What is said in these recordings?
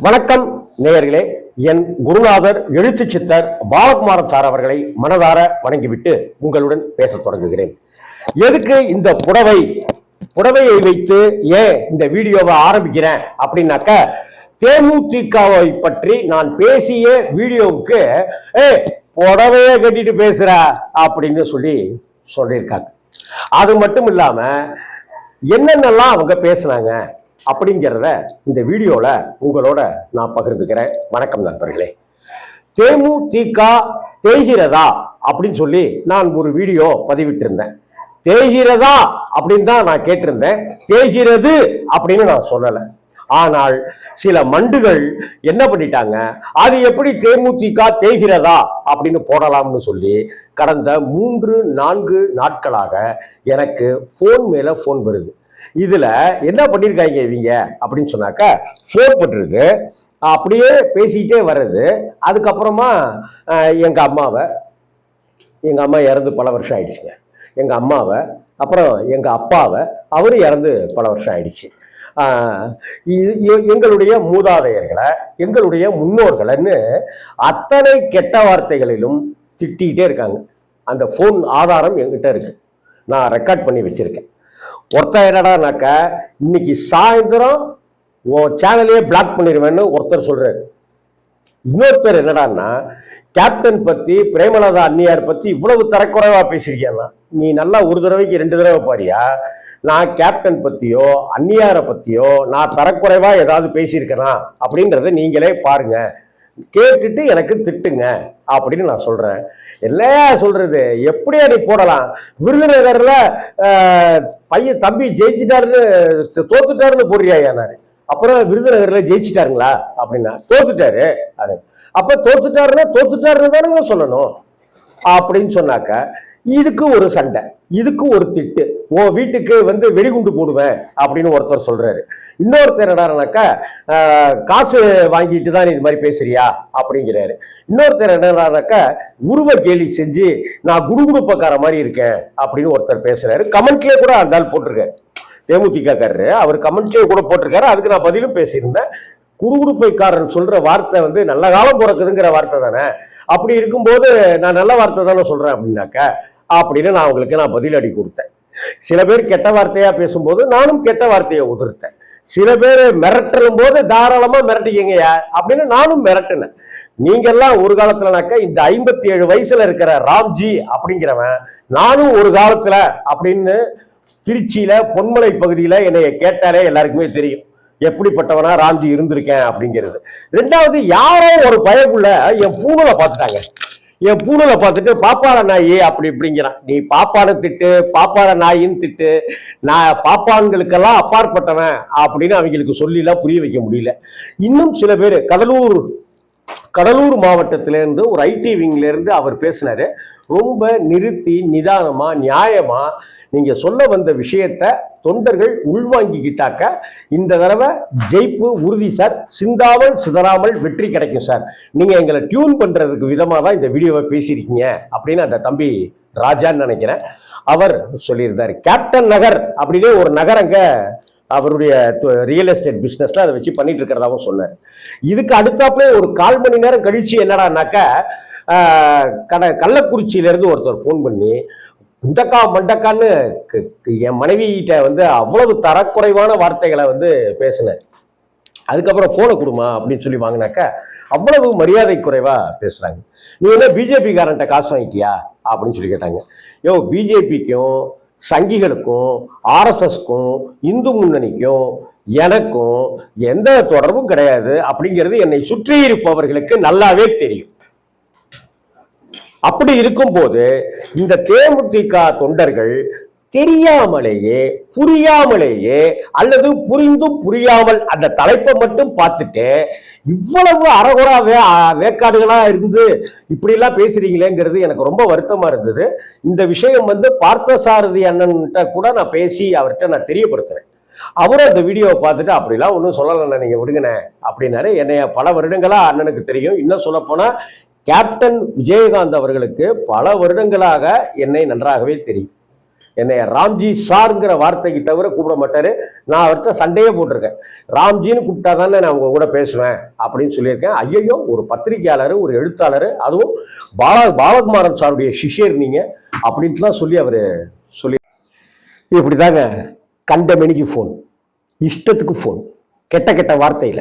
வணக்கம் நேயர்களே. என் குருநாதர் எழுத்து சித்தர் பாலகுமாரன் சார் அவர்களை மனதார வணங்கிவிட்டு உங்களுடன் பேச தொடங்குகிறேன். எதுக்கு இந்த புடவையை வைத்து ஏன் இந்த வீடியோவை ஆரம்பிக்கிறேன் அப்படின்னாக்க, தேமுதிகவை பற்றி நான் பேசிய வீடியோவுக்கு புடவையை கட்டிட்டு பேசுற அப்படின்னு சொல்லியிருக்காங்க. அது மட்டும் இல்லாம என்னென்னலாம் அவங்க பேசுனாங்க அப்படிங்கிறத இந்த வீடியோல உங்களோட நான் பகிர்ந்துக்கிறேன். வணக்கம் நண்பர்களே. தேமுதிக தேய்கிறதா அப்படின்னு சொல்லி நான் ஒரு வீடியோ பதிவிட்டிருந்தேன். தேய்கிறதா அப்படின்னு தான் நான் கேட்டிருந்தேன், தேய்கிறது அப்படின்னு நான் சொல்லலை. ஆனால் சில மண்டுகள் என்ன பண்ணிட்டாங்க, அது எப்படி தேமுதிக தேய்கிறதா அப்படின்னு போடலாம்னு சொல்லி கடந்த 3-4 நாட்களாக எனக்கு போன் மேல போன் வருது. இதுல என்ன பண்ணிருக்காங்க இவங்க அப்படின்னு சொன்னாக்கா, போன் பண்றது அப்படியே பேசிக்கிட்டே வர்றது. அதுக்கப்புறமா எங்க அம்மா இறந்து பல வருஷம் ஆயிடுச்சுங்க. எங்க அம்மாவை, அப்புறம் எங்க அப்பாவை, அவரு இறந்து பல வருஷம் ஆயிடுச்சு. எங்களுடைய மூதாதையர்களை, எங்களுடைய முன்னோர்கள்னு அத்தனை கெட்ட வார்த்தைகளிலும் திட்டிகிட்டே இருக்காங்க. அந்த போன் ஆதாரம் என்கிட்ட இருக்கு, நான் ரெக்கார்ட் பண்ணி வச்சிருக்கேன். ஒருத்தர் என்னடானாக்க, இன்னைக்கு சாயந்தரம் உன் சேனலையே பிளாக் பண்ணிடுவேன்னு ஒருத்தர் சொல்றாரு. இன்னொருத்தர் என்னடான்னா, கேப்டன் பத்தி, பிரேமலதா அன்னியார் பத்தி இவ்வளவு தரக்குறைவா பேசியிருக்கேன்னா, நீ நல்லா ஒரு தடவைக்கு 2 தடவை பாரியா, நான் கேப்டன் பத்தியோ அன்னியாரை பத்தியோ நான் தரக்குறைவா ஏதாவது பேசியிருக்கேனா அப்படின்றத நீங்களே பாருங்க, கேட்டுட்டு எனக்கு திட்டுங்க அப்படின்னு நான் சொல்றேன். இல்லையா சொல்றது, எப்படியா நீ போடலாம்? விருதுநகர்ல பையன் தம்பி ஜெயிச்சுட்டாருன்னு தோத்துட்டாருன்னு போடுறியா? அப்புறம் விருதுநகர்ல ஜெயிச்சுட்டாருங்களா அப்படின்னா, தோத்துட்டாரு. அப்ப தோத்துட்டாருன்னு தானே சொல்லணும் அப்படின்னு சொன்னாக்க, இதுக்கு ஒரு சண்டை, இதுக்கு ஒரு திட்டு. உன் வீட்டுக்கு வெடிகுண்டு போடுவேன் அப்படின்னு ஒருத்தர் சொல்றாரு. இன்னொருத்தர் என்னடானாக்கா, காசு வாங்கிட்டு தான் இது மாதிரி பேசுறியா அப்படிங்கிறாரு. இன்னொருத்தர் என்னடானாக்கா, உருவ கேலி செஞ்சு நான் குடுகுடுப்பக்கார மாதிரி இருக்கேன் அப்படின்னு ஒருத்தர் பேசுறாரு. கமெண்ட்லயே கூட அந்த ஆள் போட்டிருக்காரு, தேமுதிகக்காரரு. அவர் கமெண்ட்லயே கூட போட்டிருக்காரு. அதுக்கு நான் பதிலும் பேசியிருந்தேன். குறுகுடுப்பைக்காரன் சொல்ற வார்த்தை நல்ல காலம் பிறக்குதுங்கிற வார்த்தை தானே. அப்படி இருக்கும்போது நான் நல்ல வார்த்தை தானே சொல்றேன் அப்படின்னாக்க அப்படின்னு நான் உங்களுக்கு பதில் அடி கொடுத்தேன். சில பேர் கெட்ட வார்த்தையா பேசும்போது நானும் கெட்ட வார்த்தையை உதிர்த்தேன். சில பேர் மிரட்டும் போது தாராளமா மிரட்டிக்கங்க அப்படின்னு நானும் மிரட்டினேன். நீங்க எல்லாம் ஒரு காலத்துலனாக்க, இந்த 57 வயசுல இருக்கிற ராம்ஜி அப்படிங்கிறவன், நானும் ஒரு காலத்துல அப்படின்னு திருச்சியில பொன்மலை பகுதியில என்னைய கேட்டாலே எல்லாருக்குமே தெரியும் எப்படிப்பட்டவனா ராம்ஜி இருந்திருக்கேன் அப்படிங்கிறது. 2வது, யாரோ ஒரு பயக்குள்ள என் பூனலை பார்த்துட்டாங்க. என் பூனலை பார்த்துட்டு பாப்பாள நாயி அப்படி இப்படிங்கிறான். நீ பாப்பான திட்டு, பாப்பாள நாயின்னு திட்டு, நான் பாப்பான்களுக்கெல்லாம் அப்பாற்பட்டவன் அப்படின்னு அவங்களுக்கு சொல்லிலாம் புரிய வைக்க முடியல. இன்னும் சில பேர் கடலூர் மாவட்டத்திலேருந்து ஒரு ஐடி விங்ல இருந்து அவர் பேசினாரு. ரொம்ப நிறுத்தி நிதானமா நியாயமா நீங்க சொல்ல வந்த விஷயத்த தொண்டர்கள் உள்வாங்கிக்கிட்டாக்க இந்த தடவை ஜெயிப்பு உறுதி சார், சிந்தாமல் சிதறாமல் வெற்றி கிடைக்கும் சார், நீங்க எங்களை டியூன் பண்றதுக்கு விதமா தான் இந்த வீடியோவை பேசியிருக்கீங்க அப்படின்னு அந்த தம்பி ராஜான்னு நினைக்கிறேன், அவர் சொல்லியிருந்தாரு. கேப்டன் நகர் அப்படின்னு ஒரு நகரங்க அவருடைய ரியல் எஸ்டேட் பிசினஸ்ல அதை வச்சு பண்ணிட்டு இருக்கிறதாவும் சொன்னார். இதுக்கு அடுத்தாப்புல ஒரு 1/4 மணி நேரம் கழிச்சு என்னடானாக்க, கள்ளக்குறிச்சியில இருந்து ஒருத்தர் போன் பண்ணி முண்டக்கா மண்டக்கான்னு என் மனைவிகிட்ட அவ்வளவு தரக்குறைவான வார்த்தைகளை பேசினார். அதுக்கப்புறம் போனை கொடுமா அப்படின்னு சொல்லி வாங்கினாக்க அவ்வளவு மரியாதை குறைவா பேசுறாங்க. நீ என்ன பிஜேபி காரன்ட்ட காசு வாங்கிட்டியா அப்படின்னு சொல்லி கேட்டாங்க. பிஜேபிக்கும் சங்கிகளுக்கும் ஆர்எஸ்எஸ்க்கும் இந்து முன்னணிக்கும் எனக்கும் எந்த தொடர்பும் கிடையாது அப்படிங்கிறது என்னை சுற்றி இருப்பவர்களுக்கு நல்லாவே தெரியும். அப்படி இருக்கும்போது இந்த தேமுதிக தொண்டர்கள் தெரியாமலேயே புரியாமலேயே அல்லது புரிந்தும் புரியாமல் அந்த தலைப்பை மட்டும் பார்த்துட்டு இவ்வளவு அறகுறா வேக்காடுகளா இருந்து இப்படி எல்லாம் பேசுறீங்களேங்கிறது எனக்கு ரொம்ப வருத்தமா இருந்தது. இந்த விஷயம் பார்த்தசாரதி அண்ணன்கிட்ட கூட நான் பேசி அவர்கிட்ட நான் தெரியப்படுத்துறேன். அவரும் அந்த வீடியோவை பார்த்துட்டு அப்படிலாம் ஒன்றும் சொல்லலை, நீங்க விடுங்கண்ணே அப்படின்னாரு. என்னைய பல வருடங்களா அண்ணனுக்கு தெரியும். இன்னும் சொல்ல போனா கேப்டன் விஜயகாந்த் அவர்களுக்கு பல வருடங்களாக என்னை நன்றாகவே தெரியும். என்னை ராம்ஜி சார்ங்கிற வார்த்தைக்கு தவிர கூப்பிட மாட்டாரு. நான் அவர்கிட்ட சண்டையே போட்டிருக்கேன். ராம்ஜின்னு கூப்பிட்டா தானே நான் உங்க கூட பேசுவேன் அப்படின்னு சொல்லியிருக்கேன். ஐயோ, ஒரு பத்திரிகையாளர், ஒரு எழுத்தாளர், அதுவும் பாலகுமாரன் சாருடைய சிஷ்யர் நீங்க அப்படின்ட்டுலாம் சொல்லி அவரு சொல்லி இப்படிதாங்க கண்ட மெனிக்கு ஃபோன், இஷ்டத்துக்கு ஃபோன், கெட்ட கெட்ட வார்த்தையில.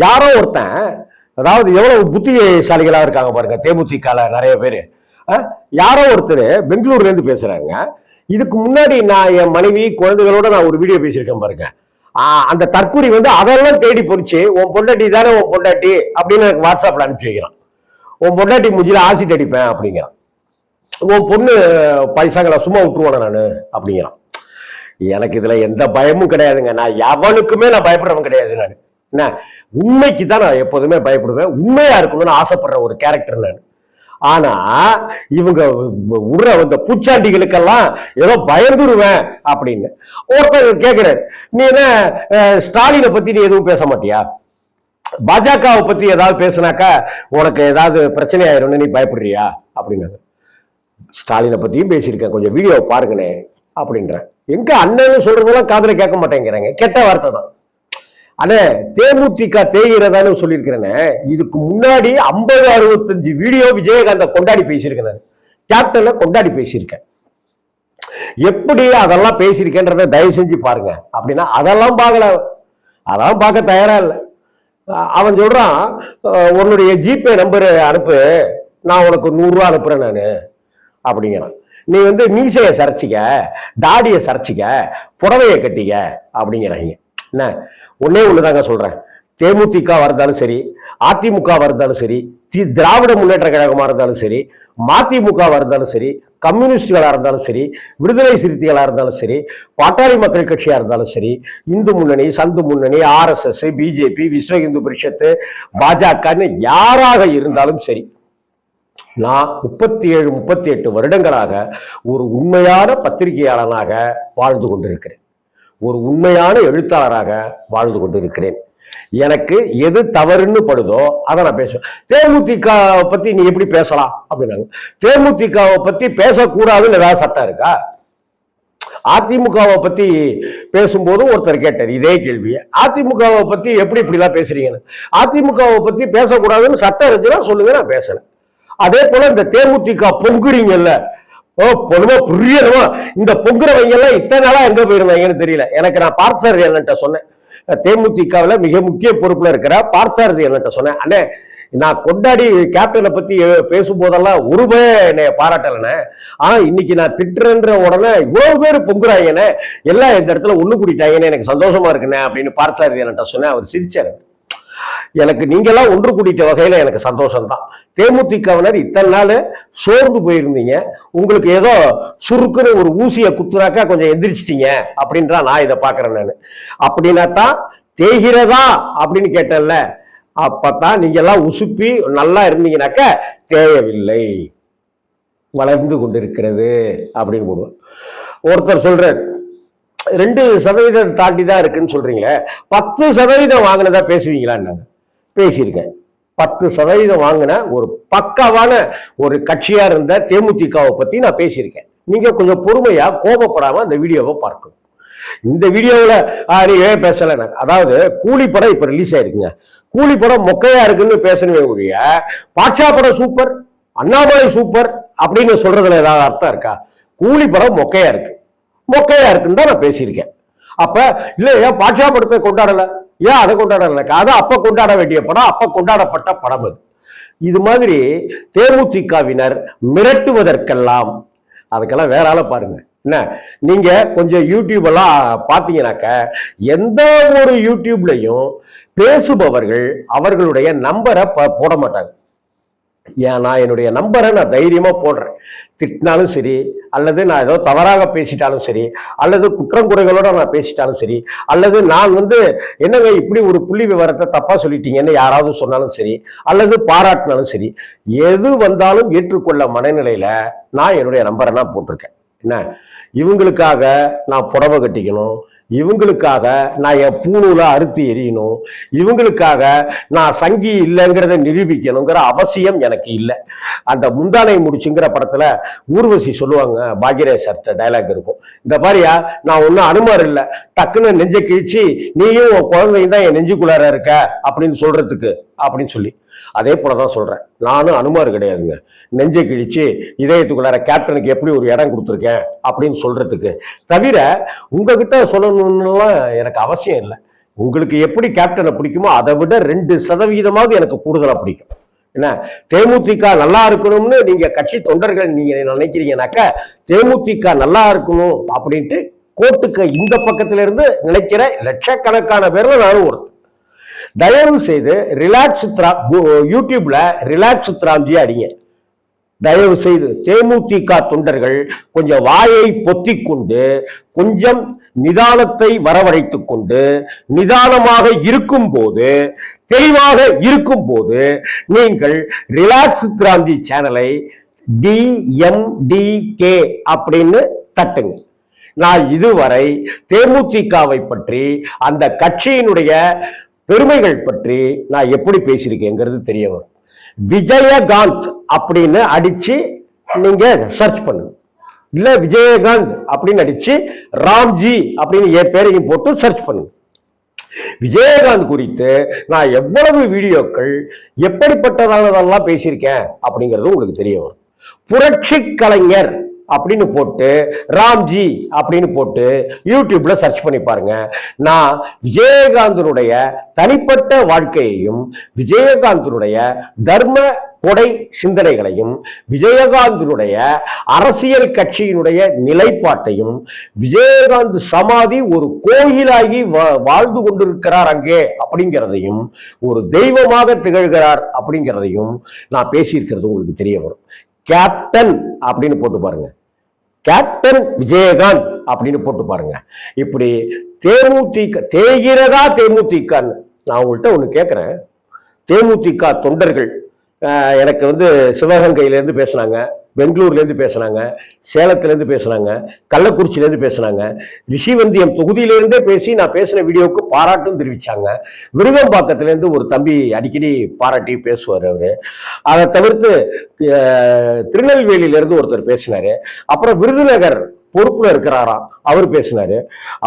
யாரோ ஒருத்தன், அதாவது எவ்வளவு புத்திசாலிகளா இருக்காங்க பாருங்க தேமுதிக நிறைய பேர். யாரோ ஒருத்தர் பெங்களூர்ல இருந்து பேசுறாங்க. இதுக்கு முன்னாடி நான் என் மனைவி குழந்தைகளோட நான் ஒரு வீடியோ பேசியிருக்கேன் பாருங்க. அந்த தற்கூரி அதெல்லாம் தேடி பொறிச்சு, உன் பொண்டாட்டி தானே உன் பொண்டாட்டி அப்படின்னு எனக்கு வாட்ஸ்அப்ல அனுப்பிச்சு வைக்கிறான். உன் பொண்டாட்டி முஞ்சில ஆசிட் அடிப்பேன் அப்படிங்கிறான். உன் பொண்ணு பைசாங்களை சும்மா விட்டுருவான நானு அப்படிங்கிறான். எனக்கு இதுல எந்த பயமும் கிடையாதுங்க. நான் எவனுக்குமே நான் பயப்படுறவன் கிடையாது. நான் என்ன, உண்மைக்கு தான் நான் எப்போதுமே பயப்படுவேன். உண்மையா இருக்கணும்னு ஆசைப்படுற ஒரு கேரக்டர் நான். ஆனா இவங்க உடுற அந்த பூச்சாண்டிகளுக்கெல்லாம் ஏதோ பயந்துருவேன் அப்படின்னு ஒருத்தர் கேட்கிறாரு, நீ என்ன ஸ்டாலினை பத்தி நீ எதுவும் பேச மாட்டியா? பாஜகவை பத்தி ஏதாவது பேசினாக்கா உனக்கு ஏதாவது பிரச்சனை ஆயிரும்னு நீ பயப்படுறியா அப்படின்னாங்க. ஸ்டாலினை பத்தியும் பேசியிருக்கேன், கொஞ்சம் வீடியோ பாருங்கண்ணே அப்படின்றேன். எங்க அண்ணன்னு சொல்றதெல்லாம் காதுல கேட்க மாட்டேங்கிறாங்க. கெட்ட வார்த்தை தான். அண்ணே, தேமுதிக தேய்கிறதான்னு சொல்லியிருக்கிறேன்னு, இதுக்கு முன்னாடி 50-65 வீடியோ விஜயகாந்த கொண்டாடி பேசியிருக்கேன். கேப்டன்ல கொண்டாடி பேசியிருக்கேன். எப்படி அதெல்லாம் பேசியிருக்கேன்றத தயவு செஞ்சு பாருங்க அப்படின்னா அதெல்லாம் பார்க்கல, அதெல்லாம் பார்க்க தயாரா இல்லை. அவன் சொல்றான், உன்னுடைய ஜிபே நம்பர் அனுப்பு, நான் உனக்கு 100 ரூபா அனுப்புறேன் நானு அப்படிங்கிறான். நீ மீசையை சரிச்சிக்க, தாடியை சரிச்சிக்க, புடவையை கட்டிக்க அப்படிங்கிறாங்க. என்ன, ஒன்னே ஒண்ணுதாங்க சொல்றேன். தேமுதிக இருந்தாலும் சரி, அதிமுக இருந்தாலும் சரி, திராவிட முன்னேற்ற கழகமா இருந்தாலும் சரி, மதிமுக இருந்தாலும் சரி, கம்யூனிஸ்டுகளா இருந்தாலும் சரி, விடுதலை சிறுத்தைகளா இருந்தாலும் சரி, பாட்டாளி மக்கள் கட்சியா இருந்தாலும் சரி, இந்து முன்னணி, சந்து முன்னணி, RSS, பிஜேபி, விஸ்வ இந்து பரிஷத்து, பாஜக, யாராக இருந்தாலும் சரி, நான் 37-38 வருடங்களாக ஒரு உண்மையான பத்திரிகையாளனாக வாழ்ந்து கொண்டிருக்கிறேன். ஒரு உண்மையான எழுத்தாளராக வாழ்ந்து கொண்டிருக்கிறேன். எனக்கு எது தவறுன்னு படுதோ அதை நான் பேசுவேன். தேமுதிக பத்தி நீ எப்படி பேசலாம் அப்படின்னாங்க. தேமுதிகவை பத்தி பேசக்கூடாதுன்னு ஏதாவது சட்டம் இருக்கா? அதிமுகவை பத்தி பேசும்போது ஒருத்தர் கேட்டார் இதே கேள்வியை, அதிமுகவை பத்தி எப்படி இப்படிலாம் பேசுறீங்கன்னு. அதிமுகவை பத்தி பேசக்கூடாதுன்னு சட்டம் இருந்துச்சுன்னா சொல்லுங்க, நான் பேசல. அதே போல இந்த தேமுதிக பொங்குறீங்கல்ல, பொதுவா புரியணுமா, இந்த பொங்குறவங்க எல்லாம் இத்தனை நாளா எங்க போயிருந்தாங்கன்னு தெரியல எனக்கு. நான் பார்த்தசாரதி அண்ணன்ட்ட சொன்னேன், தேமுதிகவில் மிக முக்கிய பொறுப்புல இருக்கிற பார்த்தசாரதி அண்ணன்ட்ட சொன்னேன், அண்ணே நான் கொண்டாடி கேப்டனை பத்தி பேசும்போதெல்லாம் ஒரு பேர் என்னை பாராட்டலண்ணே, இன்னைக்கு நான் திட்டுறேன்ற உடனே இவ்வளவு பேர் பொங்குறாங்கண்ணே, எல்லாம் இந்த இடத்துல ஒண்ணு கூட்டிட்டாங்கன்னு எனக்கு சந்தோஷமா இருக்குண்ணே அப்படின்னு பார்த்தசாரதி அண்ணன்ட்ட சொன்னேன். அவர் சிரிச்சாரு. எனக்கு நீங்கெல்லாம் ஒன்று கூட்டிட்ட வகையில எனக்கு சந்தோஷம் தான். தேமுதிகவினர் இத்தனை நாள் சோர்ந்து போயிருந்தீங்க, உங்களுக்கு ஏதோ சுருக்குன்னு ஒரு ஊசியை குத்துனாக்கா கொஞ்சம் எந்திரிச்சிட்டீங்க அப்படின்றா நான் இதை பாக்குறேன். நான் அப்படின்னா தான் தேய்கிறதா அப்படின்னு கேட்டேன்ல, அப்பதான் நீங்க எல்லாம் உசுப்பி நல்லா இருந்தீங்கன்னாக்க தேயவில்லை, வளர்ந்து கொண்டிருக்கிறது அப்படின்னு போடுவோம். ஒருத்தர் சொல்றாரு 2% தாண்டி தான் இருக்குன்னு சொல்றீங்களே, 10% வாங்கினதா பேசுவீங்களான்னு. பேசியிருக்கேன். 10% வாங்கின ஒரு பக்காவான ஒரு கட்சியா இருந்த தேமுதிகவை பத்தி நான் பேசியிருக்கேன். நீங்க கொஞ்சம் பொறுமையா கோபப்படாம அந்த வீடியோவை பார்க்கணும். இந்த வீடியோவில் நீ ஏன் பேசல, அதாவது கூலி படம் இப்ப ரிலீஸ் ஆயிருக்குங்க, கூலி படம் மொக்கையா இருக்குன்னு பேசணுமே ஒழிய பாட்சா படம் சூப்பர், அண்ணாமலை சூப்பர் அப்படின்னு சொல்றதுல ஏதாவது அர்த்தம் இருக்கா? கூலி படம் மொக்கையா இருக்கு, மொக்கையா இருக்குன்னு தான் நான் பேசியிருக்கேன். அப்ப இல்ல ஏன் பாட்சா படத்தை கொண்டாடல, ஏன் அதை கொண்டாடல, அது அப்ப கொண்டாட வேண்டிய படம், அப்ப கொண்டாடப்பட்ட படம் அது. இது மாதிரி தேமுதிகவினர் மிரட்டுவதற்கெல்லாம் அதுக்கெல்லாம் வேற ஆள பாருங்க. என்ன, நீங்க கொஞ்சம் யூடியூப் எல்லாம் பாத்தீங்கன்னாக்க எந்த ஒரு யூடியூப்லையும் பேசுபவர்கள் அவர்களுடைய நம்பரை போட மாட்டாங்க. ஏன்னா என்னுடைய நம்பரை நான் தைரியமா போடுறேன். திட்டினாலும் சரி, அல்லது நான் ஏதோ தவறாக பேசிட்டாலும் சரி, அல்லது குற்றம் குறைகளோட நான் பேசிட்டாலும் சரி, அல்லது நான் என்னங்க இப்படி ஒரு புள்ளி விவரத்தை தப்பா சொல்லிட்டீங்கன்னு யாராவது சொன்னாலும் சரி, அல்லது பாராட்டினாலும் சரி, எது வந்தாலும் ஏற்றுக்கொள்ள மனநிலையில நான் என்னுடைய நம்பரை நான் போட்டிருக்கேன். என்ன, இவங்களுக்காக நான் புடவை கட்டிக்கணும், இவங்களுக்காக நான் என் பூணூல அறுத்து எறியணும், இவங்களுக்காக நான் சங்கி இல்லைங்கிறத நிரூபிக்கணுங்கிற அவசியம் எனக்கு இல்லை. அந்த முந்தானை முடிச்சுங்கிற படத்துல ஊர்வசி சொல்லுவாங்க, பாக்யராஜ் சார்ட்ட டைலாக் இருக்கும், இந்த மாதிரியா நான் ஒன்னும் அனுமார் இல்லை, டக்குன்னு நெஞ்சை கிழிச்சு நீயும் உன் குழந்தையும் தான் என் நெஞ்சுக்குள்ளார இருக்க அப்படின்னு சொல்றதுக்கு அப்படின்னு சொல்லி, அதே போலதான் சொல்றேன், நானும் அனுமார் கிடையாதுங்க. நெஞ்சை கிழிச்சு இதயத்துக்குள்ளார கேப்டனுக்கு எப்படி ஒரு இடம் கொடுத்துருக்கேன் அப்படின்னு சொல்றதுக்கு தவிர உங்ககிட்ட சொல்லணும்னுலாம் எனக்கு அவசியம் இல்லை. உங்களுக்கு எப்படி கேப்டனை பிடிக்குமோ அதை விட 2% எனக்கு கூடுதலா பிடிக்கும். என்ன, தேமுதிக நல்லா இருக்கணும்னு நீங்க கட்சி தொண்டர்கள் நீங்க நினைக்கிறீங்கன்னாக்க, தேமுதிக நல்லா இருக்கணும் அப்படின்ட்டு கோட்டுக்கு இந்த பக்கத்துல இருந்து நினைக்கிற லட்சக்கணக்கான பேர்ல நானும் ஒரு. தயவு செய்து ரிலாக்ஸ் யூடியூப்ல ரிலாக்ஸ் ராம்ஜி அடிங்க. தயவு செய்து தேமுதிக தொண்டர்கள் கொஞ்சம் வாயை பொத்திக் கொண்டு, கொஞ்சம் நிதானத்தை வரவழைத்துக் கொண்டு, நிதானமாக இருக்கும் போது, தெளிவாக இருக்கும் போது நீங்கள் ரிலாக்ஸ் ராம்ஜி சேனலை DMDK அப்படின்னு தட்டுங்க. நான் இதுவரை தேமுதிகவை பற்றி, அந்த கட்சியினுடைய பெருமைகள் பற்றி நான் எப்படி பேசியிருக்கேங்கிறது தெரிய வரும். விஜயகாந்த் அப்படின்னு அடிச்சு நீங்க சர்ச் பண்ணுங்க, இல்ல விஜயகாந்த் அப்படின்னு அடிச்சு ராம்ஜி அப்படின்னு என் பேரையும் போட்டு சர்ச் பண்ணுங்க. விஜயகாந்த் குறித்து நான் எவ்வளவு வீடியோக்கள் எப்படிப்பட்டதானதெல்லாம் பேசியிருக்கேன் அப்படிங்கிறது உங்களுக்கு தெரிய வரும். புரட்சி கலைஞர் அப்படின்னு போட்டு ராம்ஜி அப்படின்னு போட்டு யூடியூப்ல சர்ச் பண்ணி பாருங்க. நான் விஜயகாந்தனுடைய தனிப்பட்ட வாழ்க்கையையும், விஜயகாந்தனுடைய தர்ம கொடை சிந்தனைகளையும், விஜயகாந்தனுடைய அரசியல் கட்சியினுடைய நிலைப்பாட்டையும், விஜயகாந்த் சமாதி ஒரு கோயிலாகி வாழ்ந்து கொண்டிருக்கிறார் அங்கே அப்படிங்கிறதையும், ஒரு தெய்வமாக திகழ்கிறார் அப்படிங்கிறதையும் நான் பேசியிருக்கிறது உங்களுக்கு தெரிய வரும். கேப்டன் அப்படின்னு போட்டு பாருங்க, கேப்டன் விஜயகாந்த் அப்படின்னு போட்டு பாருங்க. இப்படி தேமுதிக தேய்கிறதா தேமுதிகன்னு நான் உங்கள்கிட்ட ஒண்ணு கேட்கிறேன். தேமுதிக தொண்டர்கள் எனக்கு சிவகங்கையிலேருந்து பேசுனாங்க, பெங்களூர்லேருந்து பேசுனாங்க, சேலத்திலேருந்து பேசுனாங்க, கள்ளக்குறிச்சியிலேருந்து பேசுனாங்க, ரிஷிவந்தியம் தொகுதியிலேருந்தே பேசி நான் பேசின வீடியோவுக்கு பாராட்டும் தெரிவிச்சாங்க. விருகம்பாக்கத்திலேருந்து ஒரு தம்பி அடிக்கடி பாராட்டி பேசுவார் அவரு. அதை தவிர்த்து திருநெல்வேலியிலேருந்து ஒருத்தர் பேசினாரு. அப்புறம் விருதுநகர் பொறுப்புல இருக்கிறாராம், அவர் பேசினாரு.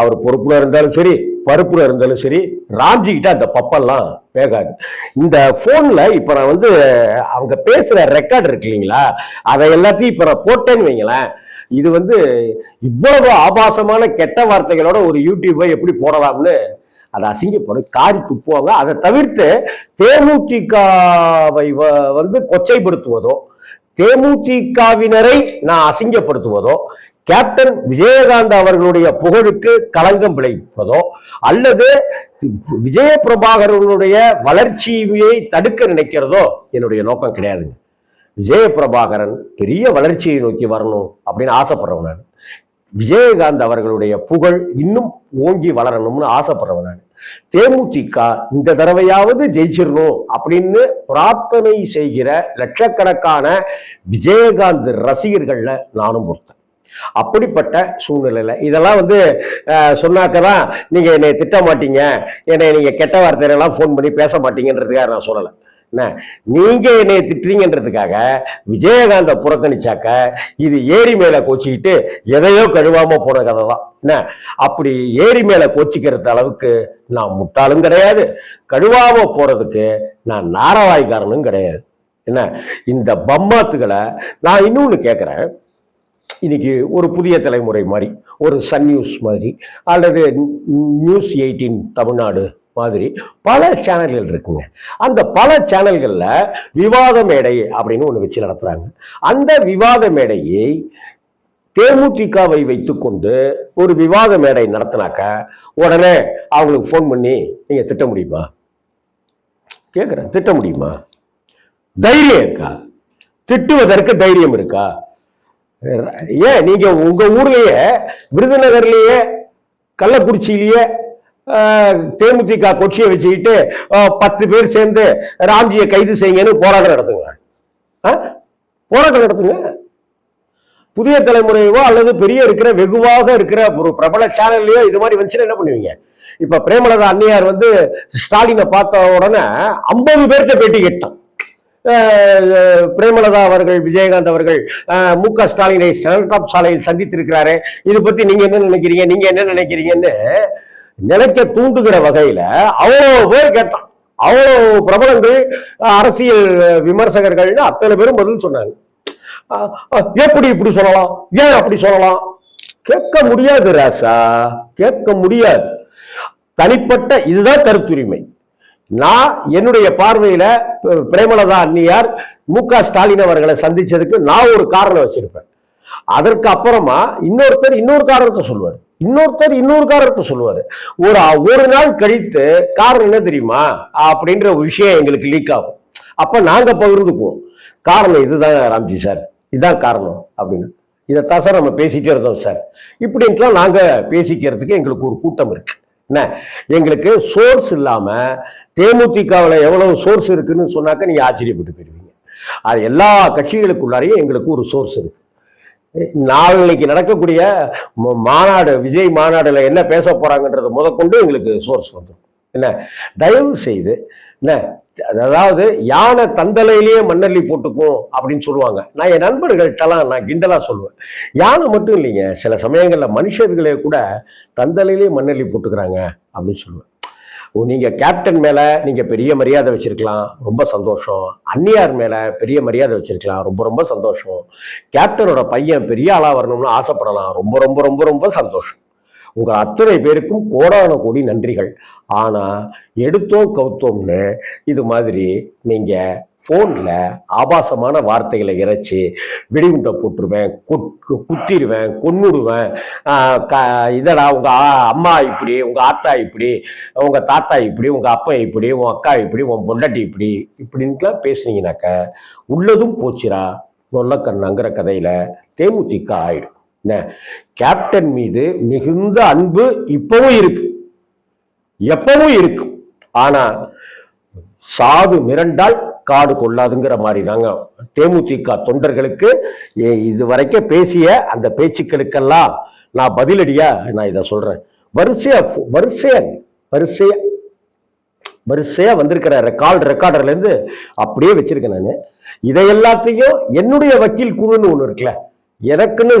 அவர் பொறுப்புல இருந்தாலும் சரி, பருப்புல இருந்தாலும் சரி, ராம்ஜி கிட்ட அந்த பப்பெல்லாம் வேகாது. இந்த போன்ல இப்ப நான் அவங்க பேசுற ரெக்கார்டு இருக்கு இல்லைங்களா, அதை எல்லாத்தையும் இப்ப நான் போட்டேன்னு வைங்களேன், இது இவ்வளவு ஆபாசமான கெட்ட வார்த்தைகளோட ஒரு யூடியூபை எப்படி போடலாம்னு அதை அசிங்கப்படும், காரி துப்புவாங்க. அதை தவிர்த்து தேமுதிகவை கொச்சைப்படுத்துவதோ, தேமுதிகவினரை நான் அசிங்கப்படுத்துவதோ, கேப்டன் விஜயகாந்த் அவர்களுடைய புகழுக்கு களங்கம் விளைவிப்பதோ, அல்லது விஜய பிரபாகரனுடைய வளர்ச்சியை தடுக்க நினைக்கிறதோ என்னுடைய நோக்கம் கிடையாதுங்க. விஜய பிரபாகரன் பெரிய வளர்ச்சியை நோக்கி வரணும் அப்படின்னு ஆசைப்படுறவன் நான். விஜயகாந்த் அவர்களுடைய புகழ் இன்னும் ஓங்கி வளரணும்னு ஆசைப்படுறவன் நான். தேமுதிக இந்த தடவையாவது ஜெயிச்சிடணும் அப்படின்னு பிரார்த்தனை செய்கிற லட்சக்கணக்கான விஜயகாந்த் ரசிகர்கள்ல நானும் பொறுத்தேன். அப்படிப்பட்ட சூழ்நிலையில இதெல்லாம் சொன்னாக்கதான் நீங்க என்னை திட்ட மாட்டீங்க, என்னை நீங்க கெட்ட வார்த்தையெல்லாம் போன் பண்ணி பேச மாட்டீங்கன்றதுக்காக நான் சொல்லலை. என்ன, நீங்க என்னை திட்டுறீங்கன்றதுக்காக விஜயகாந்த புறக்கணிச்சாக்க இது ஏரி மேல கோச்சிக்கிட்டு எதையோ கழுவாம போன கதை தான். என்ன, அப்படி ஏரி மேல கோச்சிக்கிறது அளவுக்கு நான் முட்டாளும் கிடையாது, கழுவாம போறதுக்கு நான் நாரவாய்க்காரனும் கிடையாது. என்ன, இந்த பம்மாத்துகளை நான் இன்னொன்னு கேட்கிறேன். இன்னைக்கு ஒரு புதிய தலைமுறை மாதிரி, ஒரு சன் நியூஸ் மாதிரி, அல்லது நியூஸ் 18 தமிழ்நாடு மாதிரி பல சேனல்கள் இருக்குங்க. அந்த பல சேனல்கள்ல விவாத மேடை அப்படின்னு ஒண்ணு வச்சு நடத்துறாங்க. அந்த விவாத மேடையை தேமுதிகவை வைத்துக்கொண்டு ஒரு விவாத மேடை நடத்தினாக்க உடனே அவங்களுக்கு போன் பண்ணி நீங்க திட்ட முடியுமா கேட்கிறேன், திட்ட முடியுமா? தைரியம் இருக்கா? திட்டுவதற்கு தைரியம் இருக்கா? ஏன் நீங்க உங்க ஊர்லயே, விருதுநகர்லயே, கள்ளக்குறிச்சியிலேயே தேமுதிக கொச்சியை வச்சுக்கிட்டு 10 பேர் சேர்ந்து ராம்ஜியை கைது செய்யுங்கன்னு போராட்டம் நடத்துங்க. போராட்டம் நடத்துங்க. புதிய தலைமுறையோ அல்லது பெரிய இருக்கிற வெகுவாக இருக்கிற ஒரு பிரபல சேனல்லையோ இது மாதிரி வந்துச்சுன்னா என்ன பண்ணுவீங்க? இப்ப பிரேமலதா அன்னியார் வந்து ஸ்டாலினை பார்த்த உடனே 50 பேர்கிட்ட பேட்டி கேட்டான். பிரேமலதா அவர்கள், விஜயகாந்த் அவர்கள் மு.க. ஸ்டாலினை செனட் சாலையில் சந்தித்திருக்கிறாரு, இது பத்தி நீங்க என்ன நினைக்கிறீங்க, நீங்க என்ன நினைக்கிறீங்கன்னு நினைக்க தூண்டுகிற வகையில அவ்வளவு பேர் கேட்டான். அவ்வளவு பிரபலங்கள், அரசியல் விமர்சகர்கள்னு அத்தனை பேரும் பதில் சொன்னாங்க. எப்படி இப்படி சொல்லலாம், ஏன் அப்படி சொல்லலாம்? கேட்க முடியாது ராசா, கேட்க முடியாது. தனிப்பட்ட இதுதான் கருத்துரிமை. நான் என்னுடைய பார்வையில பிரேமலதா அன்னியார் மு.க. ஸ்டாலின் அவர்களை சந்திச்சதுக்கு நான் ஒரு காரணம் வச்சிருப்பேன். அதற்கு அப்புறமா இன்னொருத்தர் இன்னொரு காரணத்தை சொல்லுவார், இன்னொருத்தர் இன்னொரு காரணத்தை சொல்லுவாரு. ஒரு நாள் கழித்து காரணம் என்ன தெரியுமா அப்படின்ற ஒரு விஷயம் எங்களுக்கு லீக் ஆகும். அப்ப நாங்க பகிர்ந்துக்குவோம், காரணம் இதுதான் ராம்ஜி சார், இதுதான் காரணம் அப்படின்னு. இதைத்தான் சார் நம்ம பேசிட்டே இருந்தோம் சார் இப்படின்ட்டுலாம் நாங்க பேசிக்கிறதுக்கு எங்களுக்கு ஒரு கூட்டம் இருக்கு. என்ன, எங்களுக்கு சோர்ஸ் இல்லாம தேமுதிகவில் எவ்வளவு சோர்ஸ் இருக்குன்னு சொன்னாக்க நீங்க ஆச்சரியப்பட்டு போயிருவீங்க. அது எல்லா கட்சிகளுக்குள்ளாரையும் எங்களுக்கு ஒரு சோர்ஸ் இருக்கு. நாளைக்கு நடக்கக்கூடிய மாநாடு, விஜய் மாநாடுல என்ன பேச போறாங்கன்றத முதற்கொண்டு எங்களுக்கு சோர்ஸ் வந்துடும். என்ன, தயவு செய்து என்ன, அதாவது யானை தந்தலையிலேயே மண்ணள்ளி போட்டுக்கும் அப்படின்னு சொல்லுவாங்க. நான் என் நண்பர்கள்ட்டெல்லாம் நான் கிண்டலா சொல்லுவேன், யானை மட்டும் இல்லைங்க, சில சமயங்கள்ல மனுஷர்களே கூட தந்தலையிலேயே மண்ணள்ளி போட்டுக்கிறாங்க அப்படின்னு சொல்லுவேன். நீங்க கேப்டன் மேல நீங்க பெரிய மரியாதை வச்சிருக்கலாம், ரொம்ப சந்தோஷம். அன்னியார் மேல பெரிய மரியாதை வச்சிருக்கலாம், ரொம்ப ரொம்ப சந்தோஷம். கேப்டனோட பையன் பெரிய ஆளா வரணும்னு ஆசைப்படலாம், ரொம்ப ரொம்ப ரொம்ப ரொம்ப சந்தோஷம். உங்க அத்தனை பேருக்கும் கோடான கோடி நன்றிகள். ஆனா எடுத்தோம் கவுத்தோம்னு இது மாதிரி நீங்க போன்ல ஆபாசமான வார்த்தைகளை இறைச்சி வெடிகுண்டை போட்டுருவேன், குத்திடுவேன், கொன்னுடுவேன், இதடா உங்க அம்மா இப்படி, உங்க ஆத்தா இப்படி, உங்க தாத்தா இப்படி, உங்க அப்பா இப்படி, உன் அக்கா இப்படி, உன் பொண்டாட்டி இப்படி இப்படின்ட்டுலாம் பேசுனீங்கன்னாக்க உள்ளதும் போச்சுரா நொல்லக்கண்ணங்கிற கதையில தேமுதிக ஆயிடும். கேப்டன் மீது மிகுந்த அன்பு இப்பவும் இருக்கு, எப்பவும் இருக்கும். ஆனா சாது மிரண்டால் காடு கொள்ளாதுங்கிற மாதிரி தாங்க தேமுதிக தொண்டர்களுக்கு இதுவரைக்கும் பேசிய அந்த பேச்சுக்களுக்கெல்லாம் நான் பதிலடியா நான் இதை சொல்றேன். வரிசையா வந்திருக்கிற ரெக்கார்டர்ல இருந்து அப்படியே வச்சிருக்கேன். நான் இதை எல்லாத்தையும் என்னுடைய வக்கீல் குழுன்னு ஒண்ணு இருக்குல்ல, எனக்குன்னு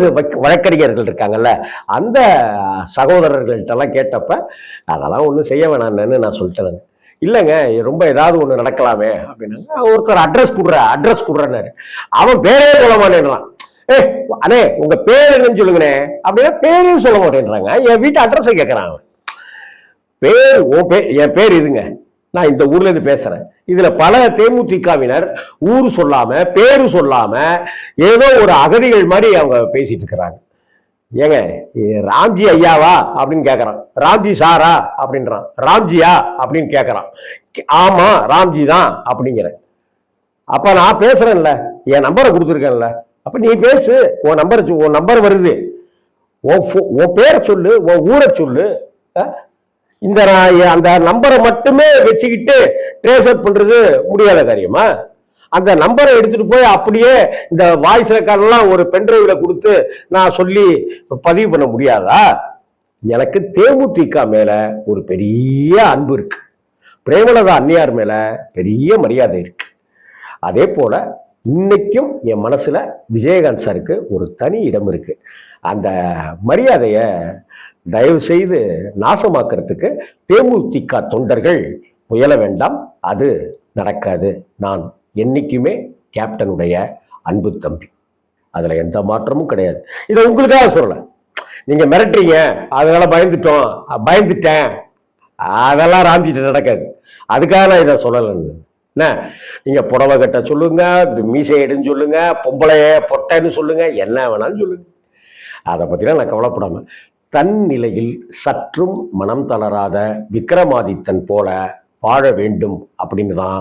வழக்கறிஞர்கள் இருக்காங்கல்ல, அந்த சகோதரர்கள்ட்டெல்லாம் கேட்டப்ப அதெல்லாம் ஒன்றும் செய்ய வேணான்னு நான் சொல்லிட்டேன். இல்லைங்க, ரொம்ப ஏதாவது ஒன்று நடக்கலாமே அப்படின்னாங்க. ஒருத்தர் அட்ரஸ் கொடுறாரு. அவன் பேரே சொல்ல மாட்டேன்றான். அண்ணே உங்க பேர் என்னன்னு சொல்லுங்கண்ணே அப்படின்னா பேரையும் சொல்ல மாட்டேன்றாங்க. என் வீட்டு அட்ரஸை கேட்கறான் அவன். என் பேர் இதுங்க, நான் இந்த ஊர்ல இருந்து பேசுறேன். இதுல பல தேமுதிகவினர் ஊர் சொல்லாம பேரு சொல்லாம ஏதோ ஒரு அகதிகள் மாதிரி அவங்க பேசிட்டு இருக்கிறாங்க. ஏங்க ராம்ஜி ஐயாவா அப்படின்னு கேட்கறான், ராம்ஜி சாரா அப்படின்றான், ராம்ஜியா அப்படின்னு கேட்கறான். ஆமா ராம்ஜி தான் அப்படிங்கிறேன். அப்ப நான் பேசுறேன்ல, என் நம்பரை கொடுத்துருக்கேன்ல, அப்ப நீ பேசு, உன் நம்பர் வருது, உன் பேரை சொல்லு, உன் ஊரை சொல்லு. இந்த அந்த நம்பரை மட்டுமே வச்சுக்கிட்டு ட்ரேஸ் அவுட் பண்றது முடியாத காரியமா? அந்த நம்பரை எடுத்துட்டு போய் அப்படியே இந்த வாய்ஸ் ரெக்கார்டெல்லாம் ஒரு பென்ட்ரைவ்ல கொடுத்து நான் சொல்லி பதிவு பண்ண முடியாதா? எனக்கு தேமுதிக மேல ஒரு பெரிய அன்பு இருக்கு, பிரேமலதா அன்னியார் மேல பெரிய மரியாதை இருக்கு. அதே போல இன்னைக்கும் என் மனசுல விஜயகாந்த் சாருக்கு ஒரு தனி இடம் இருக்கு. அந்த மரியாதைய தயவு செய்து நாசமாக்குறதுக்கு தேமுதிக தொண்டர்கள் முயல வேண்டாம், அது நடக்காது. நான் என்னைக்குமே கேப்டனுடைய அன்பு தம்பி, அதுல எந்த மாற்றமும் கிடையாது. இதை உங்களுக்காக சொல்லல, நீங்க மிரட்டுறீங்க அதனால பயந்துட்டேன், அதெல்லாம் ராம்ஜிட்ட நடக்காது. அதுக்காக நான் இதை சொல்லலைன்னு. என்ன, நீங்க புடவை கட்ட சொல்லுங்க, மீசை எடுன்னு சொல்லுங்க, பொம்பளைய பொட்டைன்னு சொல்லுங்க, என்ன வேணாலும் சொல்லுங்க, அதை பத்திலாம் நான் கவலைப்படாம தன் நிலையில் சற்றும் மனம் தளராத விக்ரமாதித்தன் போல வாழ வேண்டும் அப்படின்னு தான்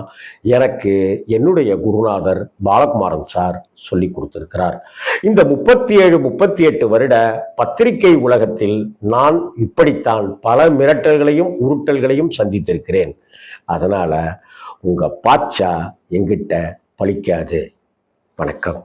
எனக்கு என்னுடைய குருநாதர் பாலகுமாரன் சார் சொல்லி கொடுத்திருக்கிறார். இந்த 37-38 வருட பத்திரிகை உலகத்தில் நான் இப்படித்தான் பல மிரட்டல்களையும் உருட்டல்களையும் சந்தித்திருக்கிறேன். அதனால உங்க பாட்சா எங்கிட்ட பலிக்காது. வணக்கம்.